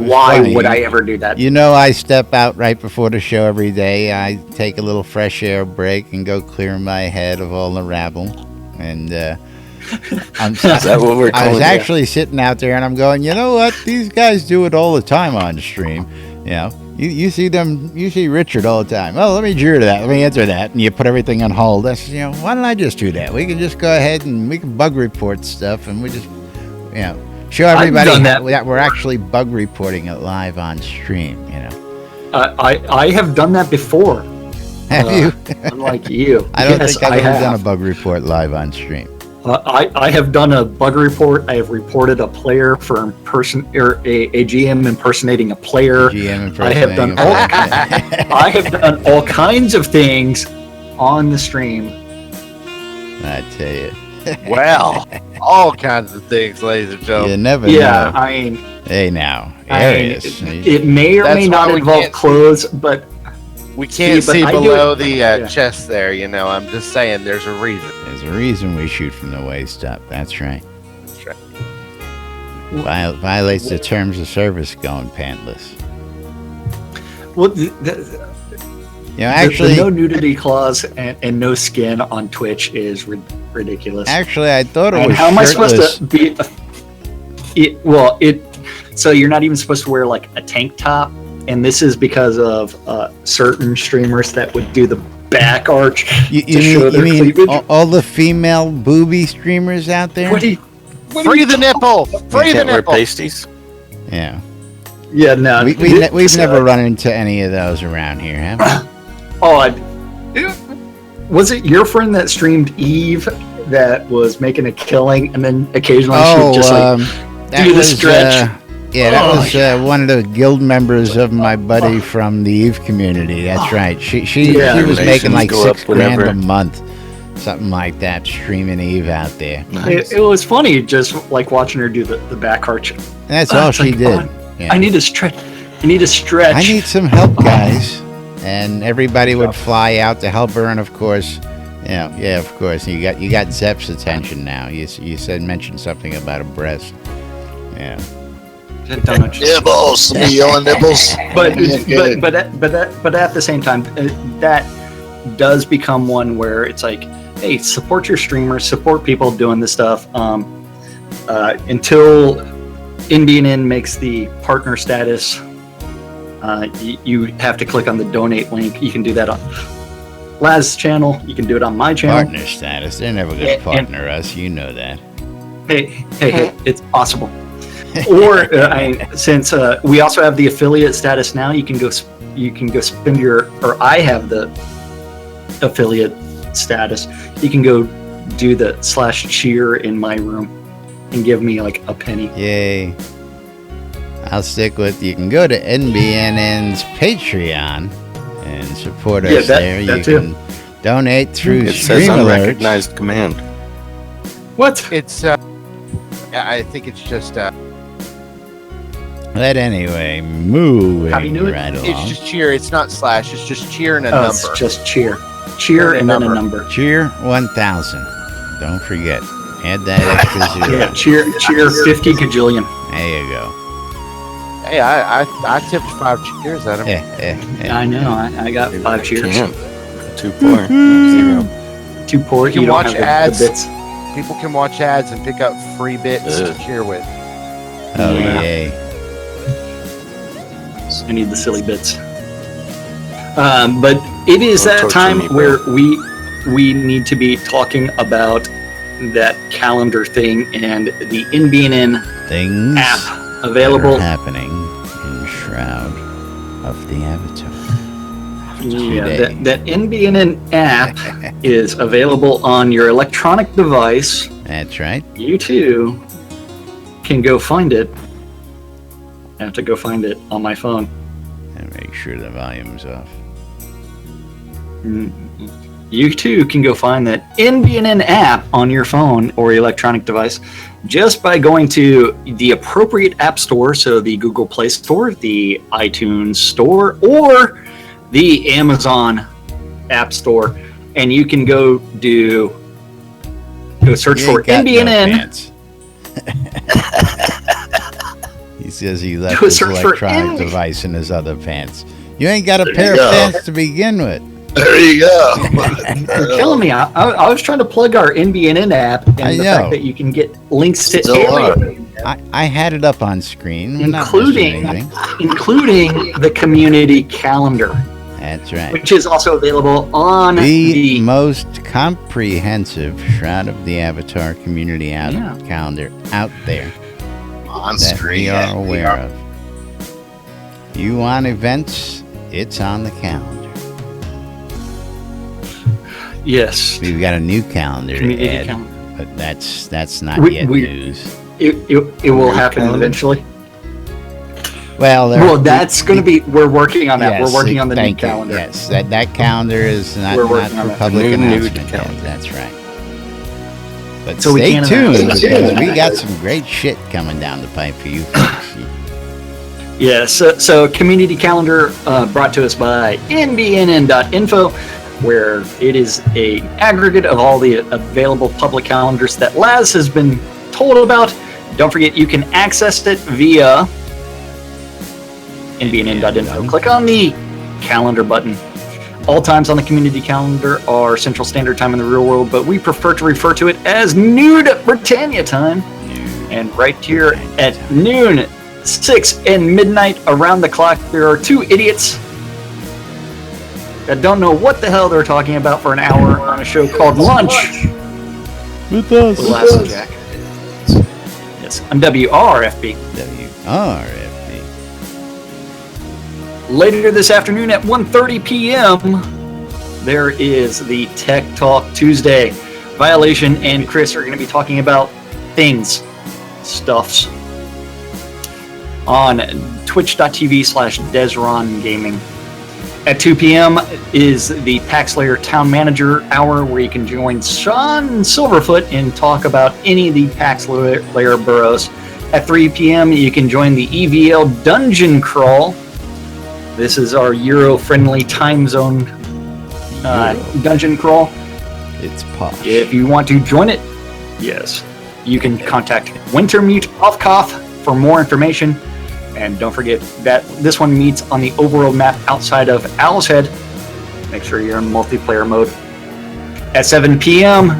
Why would I ever do that? I step out right before the show every day. I take a little fresh air break and go clear my head of all the rabble. And I was actually sitting out there and I'm going, you know what? These guys do it all the time on stream. You see them, you see Richard all the time. Oh, let me answer that. And you put everything on hold. I said, why don't I just do that? We can just go ahead and we can bug report stuff and we just, show everybody that we're actually bug reporting it live on stream, I have done that before. Have you? Unlike you. I don't think I've ever done a bug report live on stream. I have done a bug report. I have reported a player for a GM impersonating a player. I have done all kinds of things on the stream. I tell you. Well, all kinds of things, ladies and gentlemen. You never know. I mean, hey now, Arius. It may or may not involve clothes, but we can't see below the chest there. I'm just saying, there's a reason. There's a reason we shoot from the waist up. That's right. That's right. Violates the terms of service going pantless. Well, actually, the no nudity clause and no skin on Twitch is ridiculous. Actually, I thought it was how am I shirtless. supposed to be? So you're not even supposed to wear like a tank top, and this is because of certain streamers that would do the back arch to show their cleavage. All the female booby streamers out there? Free the nipple! Free the nipple! Wear pasties? Yeah. Yeah, no. We've never run into any of those around here, have we? Was it your friend that streamed Eve that was making a killing and then occasionally she would just do the stretch? That was one of the guild members of my buddy from the Eve community. That's right. She was making like $6,000 a month, something like that, streaming Eve out there. Nice. It was funny just like watching her do the back arch. That's all she did. I need to stretch. I need some help, guys. And everybody would fly out to help her, and of course, Yeah, of course. You got Zep's attention now. You mentioned something about a breast. Yeah. Nibbles, me yelling nibbles. But at the same time, that does become one where it's like, hey, support your streamers, support people doing this stuff. Until NBNN makes the partner status, you have to click on the donate link. You can do that on Laz's channel. You can do it on my channel. Partner status. They're never going to partner us. You know that. Hey, it's possible. Or since we also have the affiliate status now, you can go spend or I have the affiliate status. You can go do the /cheer in my room and give me like a penny. Yay. I'll stick with, you can go to NBNN's Patreon and support us there. You can donate through It says unrecognized command. What? It's I think it's just but anyway, moving How do you do it? right along. it's just cheer. It's not slash. It's just cheer and a Oh, number. it's just cheer and then a number. Cheer 1000. Don't forget. Add that extra zero. Yeah, cheer 50 gajillion. There you go. Hey, I tipped 5 cheers at him. I know. I got 5 cheers. Can't. Too poor. 0. Too poor. You can You don't watch have ads. the bits. People can watch ads and pick up free bits to cheer with. Oh, Yeah. yay. I need the silly bits. But it is Don't that torture time me, bro. where we need to be talking about that calendar thing and the NBNN Things app that available. are happening in Shroud of the Avatar. Yeah, that NBNN app is available on your electronic device. That's right. You too can go find it. I have to go find it on my phone. And make sure the volume's off. You too can go find that NBNN app on your phone or electronic device just by going to the appropriate app store, so the Google Play Store, the iTunes Store, or the Amazon App Store, and you can go search You for ain't got no NBNN. pants. He says he left Do a his search for electronic NB. device in his other pants. You ain't got a There pair you of go. pants to begin with. There you go. You're killing me. I was trying to plug our NBNN app and I the know. fact that you can get links to Still everything, I had it up on screen. We're not missing anything. including the community calendar, That's right. which is also available on The the most comprehensive Shroud of the Avatar community Yeah. calendar out there On that screen. we are aware of. You want events? It's on the calendar. yes. We've got a new calendar to Community add, calendar. but that's not We- yet we- news. It will happen calendar? eventually. Well, Well, that's going to be. We're working on that. Yes, We're working on the new thank you. calendar. Yes, that calendar is not We're working on for that. public The new nude announcement yet. calendar. That's right. But So we stay can't tuned announce it. because we got some great shit coming down the pipe for you folks. Yeah, so community calendar brought to us by NBNN.info, where it is a aggregate of all the available public calendars that Laz has been told about. Don't forget, you can access it via NBNN.info. Click on the calendar button. All times on the community calendar are Central Standard Time in the real world, but we prefer to refer to it as Nude Britannia time. And right here at noon, 6 and midnight around the clock, there are 2 idiots that don't know what the hell they're talking about for an hour on a show called Lunch With us. with Laz and Jack. Yes, I'm WRFB. WRFB. Later this afternoon at 1:30 p.m., there is the Tech Talk Tuesday. Violation and Chris are going to be talking about things, stuffs, on twitch.tv/Desron Gaming. At 2 p.m. is the Paxlayer Town Manager Hour, where you can join Sean Silverfoot and talk about any of the Paxlayer boroughs. At 3 p.m., you can join the EVL Dungeon Crawl. This is our Euro-friendly time zone dungeon crawl. It's posh. If you want to join it, yes, you can contact Wintermute Off Cough for more information. And don't forget that this one meets on the overworld map outside of Owl's Head. Make sure you're in multiplayer mode. At 7 p.m.,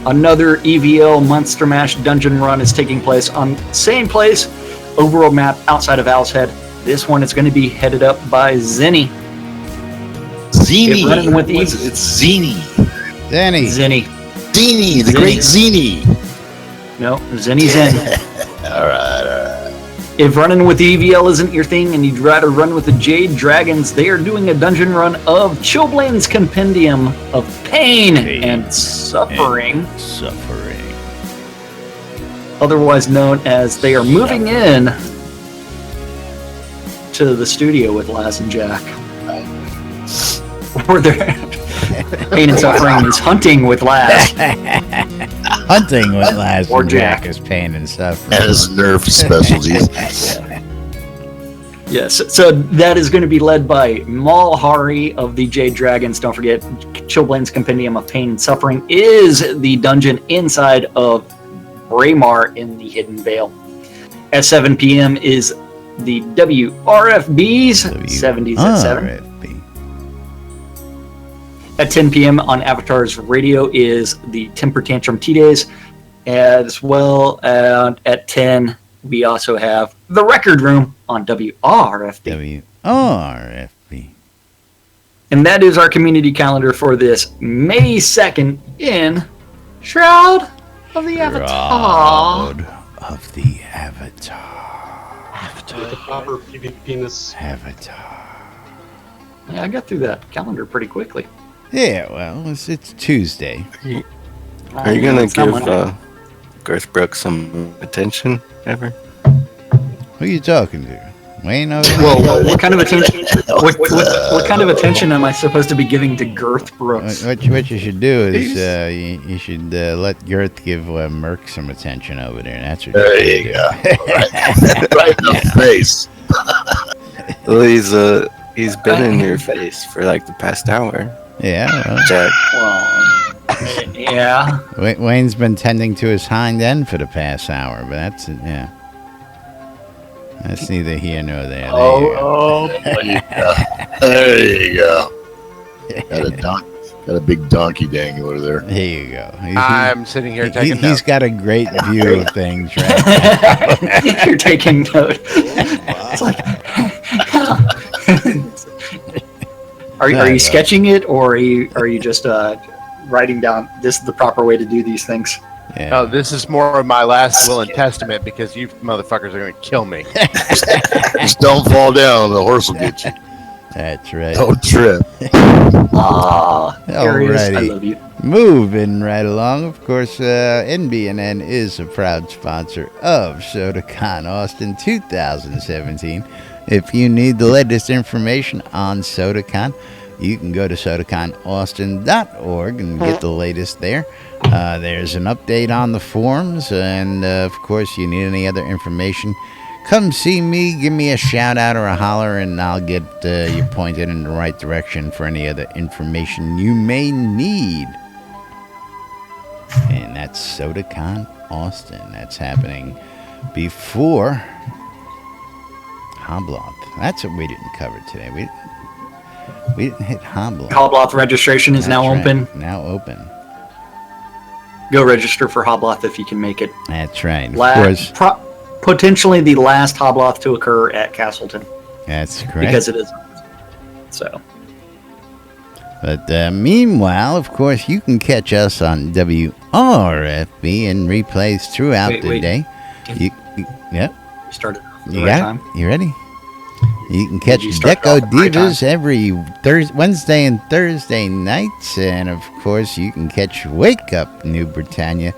another EVL Monster Mash dungeon run is taking place on same place, overworld map outside of Owl's Head. This one is going to be headed up by Zenny. Zini. Running with It's Zini. Zenny. Zini, the great Zini. No, Zenny's in. All right. If running with the EVL isn't your thing and you'd rather run with the Jade Dragons, they are doing a dungeon run of Chilblain's Compendium of Pain and Suffering. Otherwise known as they are moving in to the studio with Laz and Jack. Or they're Pain and Suffering is hunting with Laz. Hunting with Laz Or and Jack. Jack is pain and suffering. And his nerf specialties. Yes, so that is going to be led by Malhari of the Jade Dragons. Don't forget, Chilblain's Compendium of Pain and Suffering is the dungeon inside of Braemar in the Hidden Vale. At 7 p.m. is the WRFBs, 70s at 7. RFB. At 10 p.m. on Avatar's Radio is the Temper Tantrum T-Days. As well, at 10, we also have The Record Room on WRFB. WRFB. And that is our community calendar for this May 2nd in Shroud of the Avatar. Shroud of the Avatar. The proper penis. Avatar. Yeah, I got through that calendar pretty quickly. Yeah, well, it's Tuesday. Are you gonna It's not give Monday. Garth Brooks some attention ever? Who are you talking to? Wayne over there? Well, what kind of attention? What kind of attention am I supposed to be giving to Girth Brooks? What you should do is you should let Girth give Merc some attention over there. That's what There you you should go. do. Right in the face. Well, he's been in your face for like the past hour. Yeah, well, Jack. Well, yeah. Wayne's been tending to his hind end for the past hour, but that's yeah. That's neither here nor there. There you go. Got a big donkey dangler there. There you go. I'm sitting here taking He's notes. got a great view of things, right? You're taking note. It's like, are you sketching it, or are you just writing down this is the proper way to do these things? Yeah. No, this is more of my last will and testament because you motherfuckers are going to kill me. Just don't fall down. The horse will get you. That's right. Don't trip. Darius, I Alrighty. love you. Moving right along, of course, NBNN is a proud sponsor of SodaCon Austin 2017. If you need the latest information on SodaCon, you can go to SodaConAustin.org and get the latest there. There's an update on the forums, and of course, you need any other information, come see me, give me a shout out or a holler, and I'll get you pointed in the right direction for any other information you may need. And that's SodaCon Austin. That's happening before Hobloth. That's what we didn't cover today. We didn't hit Hobloth. Hobloth registration is now That's right. open. Now open. Go register for Hobloth if you can make it. That's right. Of course, Potentially the last Hobloth to occur at Castleton. that's correct. Because it is. So. But meanwhile, of course, you can catch us on WRFB and replays throughout Wait, the wait. day. Yep. You started the You right got time. it? You ready? You can catch you start Deco off at the right Divas every Wednesday and Thursday nights. And, of course, you can catch Wake Up New Britannia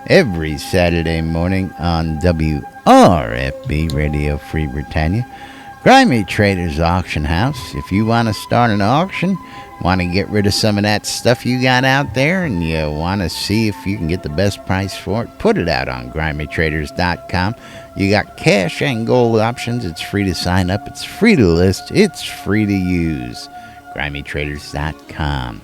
every Saturday morning on WRFB, Radio Free Britannia. Grimy Traders Auction House. If you want to start an auction, want to get rid of some of that stuff you got out there, and you want to see if you can get the best price for it, put it out on grimytraders.com. You got cash and gold options. It's free to sign up. It's free to list. It's free to use. grimytraders.com.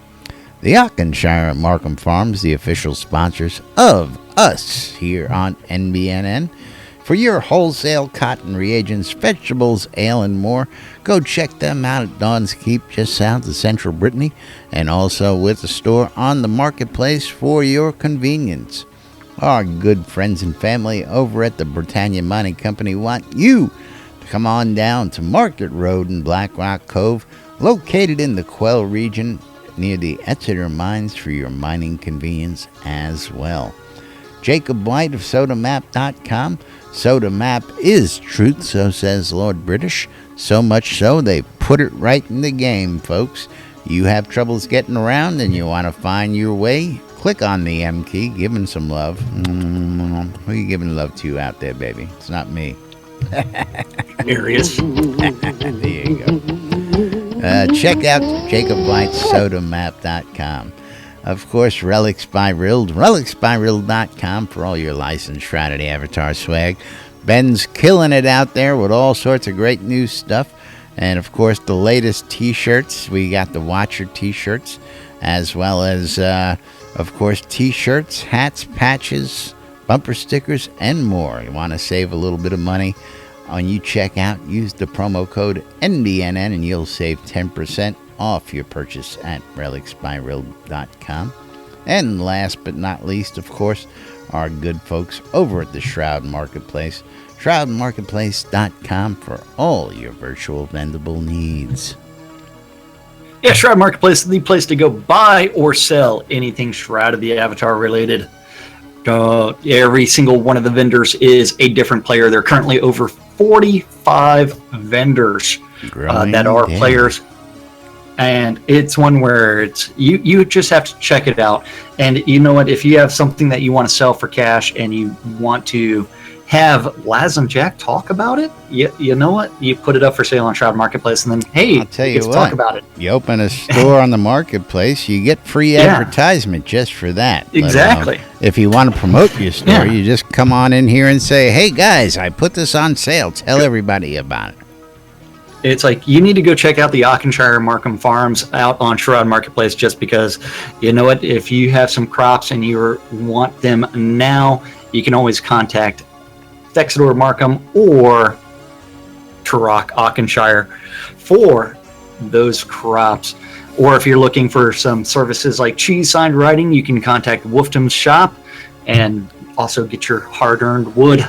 The Auchenshire at Markham Farms, the official sponsors of us here on NBNN. For your wholesale cotton reagents, vegetables, ale, and more, go check them out at Dawn's Keep, just south of Central Brittany, and also with a store on the marketplace for your convenience. Our good friends and family over at the Britannia Mining Company want you to come on down to Market Road in Black Rock Cove, located in the Quell region near the Exeter Mines, for your mining convenience as well. Jacob White of SodaMap.com. Soda Map is truth, so says Lord British. So much so, they put it right in the game, folks. You have troubles getting around and you want to find your way? Click on the M key, give him some love. Who are you giving love to out there, baby? It's not me. Areas. There you go. Check out Jacob White's SodaMap.com. Of course, Relics by Rild, relicsbyrild.com for all your licensed Shrouded Avatar swag. Ben's killing it out there with all sorts of great new stuff. And, of course, the latest T-shirts. We got the Watcher T-shirts, as well as, of course, T-shirts, hats, patches, bumper stickers, and more. You want to save a little bit of money when you check out, use the promo code NBNN and you'll save 10% off your purchase at relicsbyrild.com. And last but not least, of course, our good folks over at the Shroud Marketplace, shroudmarketplace.com for all your virtual vendable needs. Yeah, Shroud Marketplace is the place to go buy or sell anything Shroud of the Avatar related. Every single one of the vendors is a different player. There are currently over 45 vendors that are players. And it's one where it's you just have to check it out. And you know what? If you have something that you want to sell for cash and you want to have Laz and Jack talk about it, you know what? You put it up for sale on Shroud Marketplace, and then, hey, I'll tell you let's what, talk about it. You open a store on the marketplace, you get free advertisement just for that. Exactly. But, if you want to promote your store, you just come on in here and say, hey, guys, I put this on sale. Tell everybody about it. It's like, you need to go check out the Auchenshire Markham Farms out on Shroud Marketplace, just because, you know what, if you have some crops and you want them now, you can always contact Thexidor Markham or Turok Auchenshire for those crops. Or if you're looking for some services like cheese sign writing, you can contact Wolfdom's shop and also get your hard-earned wood,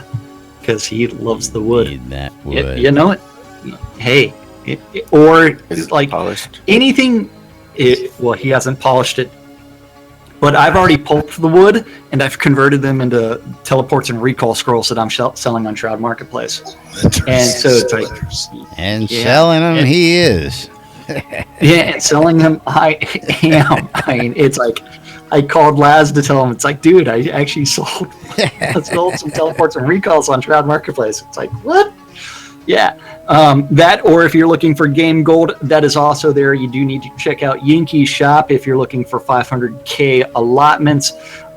because he loves the wood. Need that wood. You know what? Hey, or like Polished. anything. Well, he hasn't polished it, but I've already pulped the wood and I've converted them into teleports and recall scrolls that I'm selling on Shroud Marketplace. And so it's like, selling them, he is. Yeah, and selling them, I am. I mean, it's like, I called Laz to tell him, it's like, dude, I actually sold some teleports and recalls on Shroud Marketplace. It's like, what? Yeah, that, or if you're looking for game gold, that is also there. You do need to check out Yankee's shop if you're looking for 500k allotments,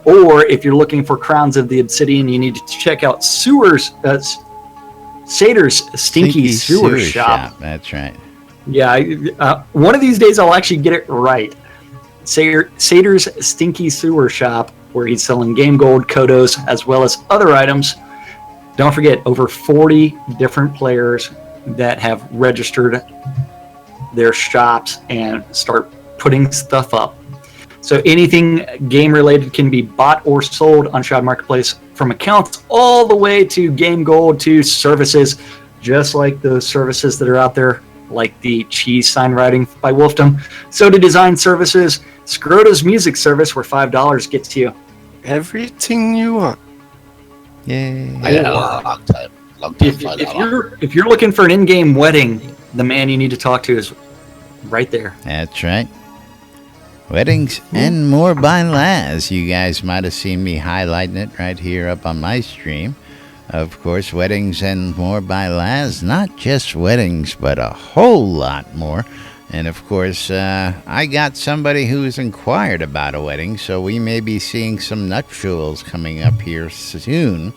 or if you're looking for crowns of the obsidian, you need to check out Sater's Stinky Sewer shop. That's right. Yeah, one of these days I'll actually get it right. Sater's Stinky Sewer shop, where he's selling game gold, Kodos, as well as other items. Don't forget, over 40 different players that have registered their shops and start putting stuff up. So anything game-related can be bought or sold on Shroud Marketplace, from accounts all the way to game gold to services, just like those services that are out there, like the cheese sign writing by Wolfdom, Soda Design Services, Scrota's Music Service, where $5 gets you everything you want. Yay. Long time if you're looking for an in-game wedding, the man you need to talk to is right there. That's right. Weddings and more by Laz. You guys might have seen me highlighting it right here up on my stream. Of course, Weddings and More by Laz. Not just weddings, but a whole lot more. And of course, I got somebody who's inquired about a wedding, so we may be seeing some nuptials coming up here soon.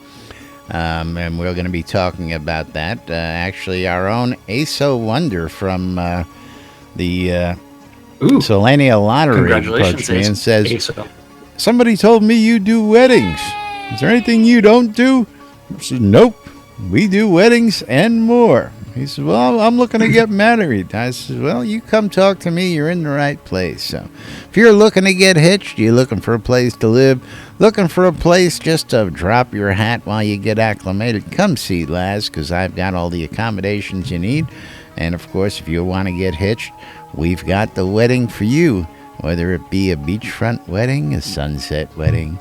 And we're going to be talking about that. Actually, our own Aso Wonder from the Ooh. Selenia Lottery approached me and says, somebody told me you do weddings. Is there anything you don't do? I said, nope. We do weddings and more. He said, well, I'm looking to get married. I said, well, you come talk to me. You're in the right place. So if you're looking to get hitched, you're looking for a place to live, looking for a place just to drop your hat while you get acclimated, come see Laz, because I've got all the accommodations you need. And, of course, if you want to get hitched, we've got the wedding for you, whether it be a beachfront wedding, a sunset wedding,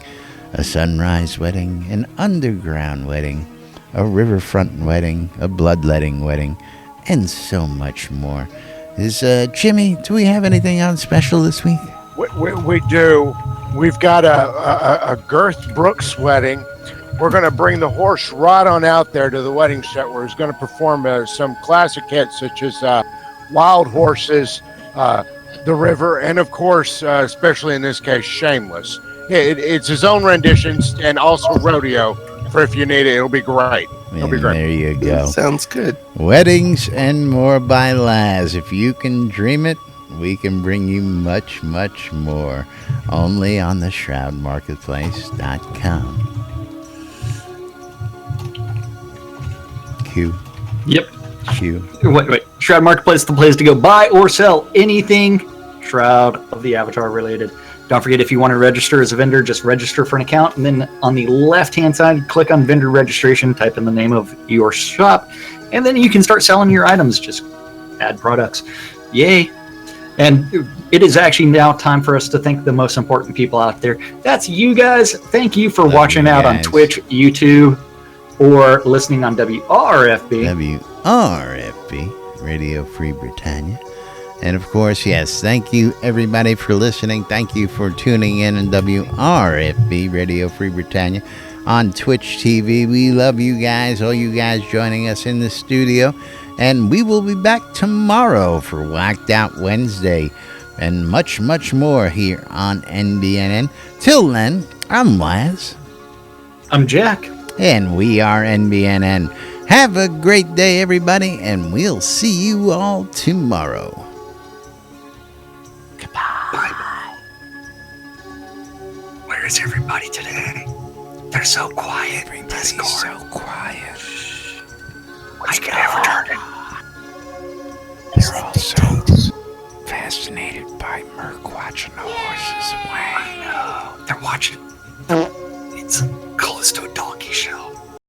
a sunrise wedding, an underground wedding, a riverfront wedding, a bloodletting wedding, and so much more. Jimmy, do we have anything on special this week? We do. We've got a Girth Brooks wedding. We're going to bring the horse right on out there to the wedding set where he's going to perform some classic hits such as Wild Horses, The River, and of course, especially in this case, Shameless. It's his own renditions and also rodeo for if you need it. It'll be great. It'll be great. There you go. Sounds good. Weddings and more by Laz. If you can dream it, we can bring you much, much more. Only on the ShroudMarketplace.com. Q. Yep. Q. Wait. Shroud Marketplace is the place to go buy or sell anything Shroud of the Avatar related. Don't forget, if you want to register as a vendor, just register for an account. And then on the left-hand side, click on vendor registration, type in the name of your shop, and then you can start selling your items. Just add products. Yay. And it is actually now time for us to thank the most important people out there. That's you guys. Thank you for watching out on Twitch, YouTube, or listening on WRFB. WRFB, Radio Free Britannia. And, of course, yes, thank you, everybody, for listening. Thank you for tuning in WRFB, Radio Free Britannia, on Twitch TV. We love you guys, all you guys joining us in the studio. And we will be back tomorrow for Whacked Out Wednesday and much, much more here on NBNN. Till then, I'm Laz. I'm Jack. And we are NBNN. Have a great day, everybody, and we'll see you all tomorrow. Where is everybody today? They're so quiet. Everybody's so quiet. Let's get Avatar. They're all so fascinated by Merc watching the horses. I know. They're watching. It's close to a donkey show.